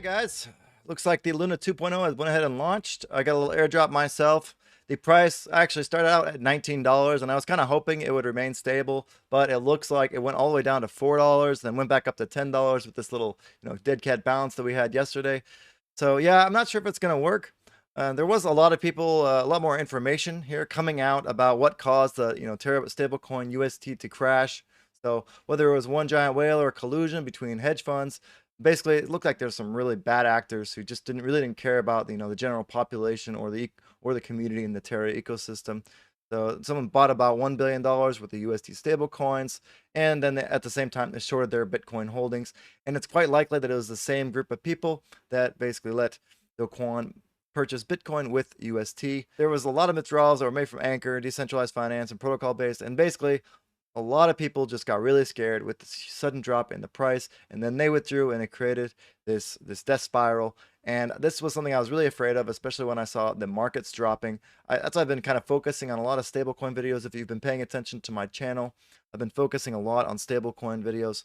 Guys, looks like the Luna 2.0 has went ahead and launched. I got a little airdrop myself. The price actually started out at $19, and I was kind of hoping it would remain stable, but it looks like it went all the way down to $4, then went back up to $10 with this little, dead cat bounce that we had yesterday. So yeah, I'm not sure if it's going to work. There was a lot of people, a lot more information here coming out about what caused the, Terra stablecoin UST to crash. So whether it was one giant whale or a collusion between hedge funds, basically it looked like there's some really bad actors who just didn't care about the general population or the community in the Terra ecosystem. So someone bought about $1 billion worth of UST stable coins, and then at the same time they shorted their Bitcoin holdings. And it's quite likely that it was the same group of people that basically let Do Kwon purchase Bitcoin with UST. There was a lot of withdrawals that were made from Anchor, decentralized finance, and protocol based, and basically a lot of people just got really scared with the sudden drop in the price, and then they withdrew, and it created this death spiral. And this was something I was really afraid of, especially when I saw the markets dropping. That's why I've been kind of focusing on a lot of stablecoin videos. If you've been paying attention to my channel, I've been focusing a lot on stablecoin videos.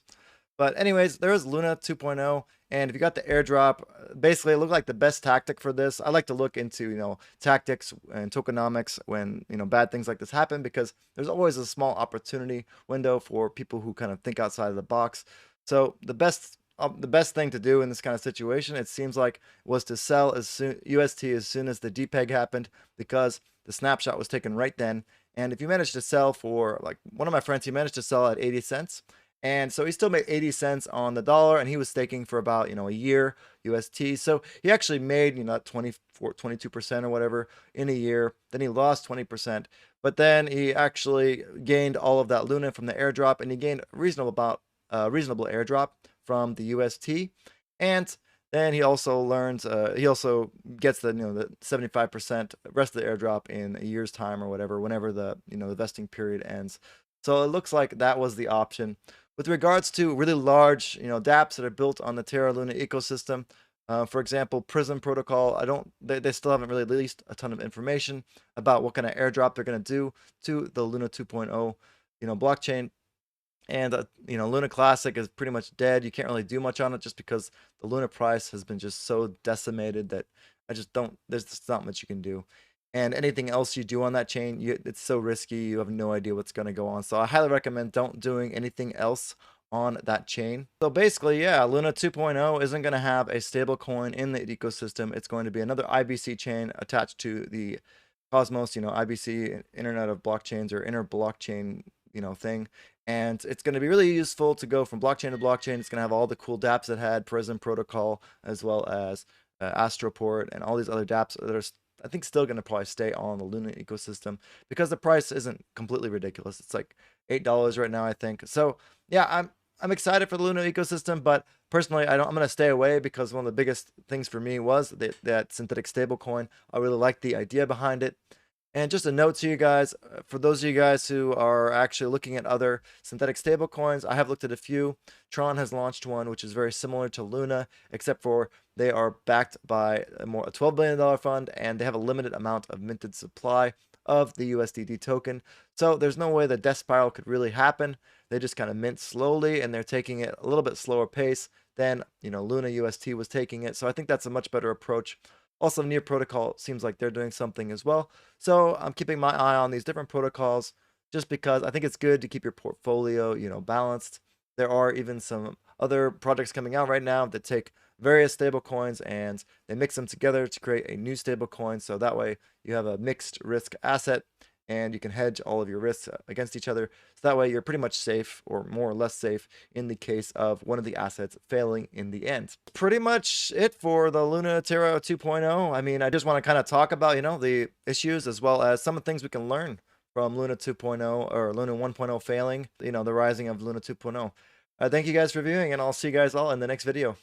But anyways, there is Luna 2.0, and if you got the airdrop, basically it looked like the best tactic for this. I like to look into, tactics and tokenomics when, bad things like this happen, because there's always a small opportunity window for people who kind of think outside of the box. So the best thing to do in this kind of situation, it seems like, was to sell UST as soon as the depeg happened, because the snapshot was taken right then. And if you manage to sell for, like one of my friends, he managed to sell at 80 cents. And so he still made 80 cents on the dollar, and he was staking for about, a year UST. So he actually made, 22% or whatever in a year. Then he lost 20%, but then he actually gained all of that Luna from the airdrop, and he gained reasonable airdrop from the UST. And then he also learns, he also gets the 75% rest of the airdrop in a year's time or whatever, whenever the the vesting period ends. So it looks like that was the option. With regards to really large, dApps that are built on the Terra Luna ecosystem, for example, Prism Protocol, they still haven't really released a ton of information about what kind of airdrop they're going to do to the Luna 2.0, blockchain. And, Luna Classic is pretty much dead. You can't really do much on it just because the Luna price has been just so decimated that there's just not much you can do. And anything else you do on that chain, it's so risky, you have no idea what's going to go on. So I highly recommend don't doing anything else on that chain. So basically, yeah, Luna 2.0 isn't going to have a stable coin in the ecosystem. It's going to be another IBC chain attached to the Cosmos, IBC, Internet of Blockchains, or inner blockchain, thing. And it's going to be really useful to go from blockchain to blockchain. It's going to have all the cool dApps that had Prism Protocol, as well as Astroport and all these other dApps that are, I think, still going to probably stay on the Luna ecosystem, because the price isn't completely ridiculous. It's like $8 right now, I think. So yeah, I'm excited for the Luna ecosystem, but personally, I'm going to stay away, because one of the biggest things for me was that synthetic stablecoin. I really like the idea behind it. And just a note to you guys, for those of you guys who are actually looking at other synthetic stablecoins, I have looked at a few. Tron has launched one, which is very similar to Luna, except for they are backed by a $12 billion fund, and they have a limited amount of minted supply of the USDD token. So there's no way the death spiral could really happen. They just kind of mint slowly, and they're taking it a little bit slower pace than, Luna UST was taking it. So I think that's a much better approach. Also, Near Protocol seems like they're doing something as well. So I'm keeping my eye on these different protocols, just because I think it's good to keep your portfolio, balanced. There are even some other projects coming out right now that take various stable coins and they mix them together to create a new stable coin. So that way you have a mixed risk asset, and you can hedge all of your risks against each other. So that way you're pretty much safe, or more or less safe, in the case of one of the assets failing in the end. Pretty much it for the Luna Terra 2.0. I mean, I just want to kind of talk about, the issues, as well as some of the things we can learn from Luna 2.0 or Luna 1.0 failing, the rising of Luna 2.0. Thank you guys for viewing, and I'll see you guys all in the next video.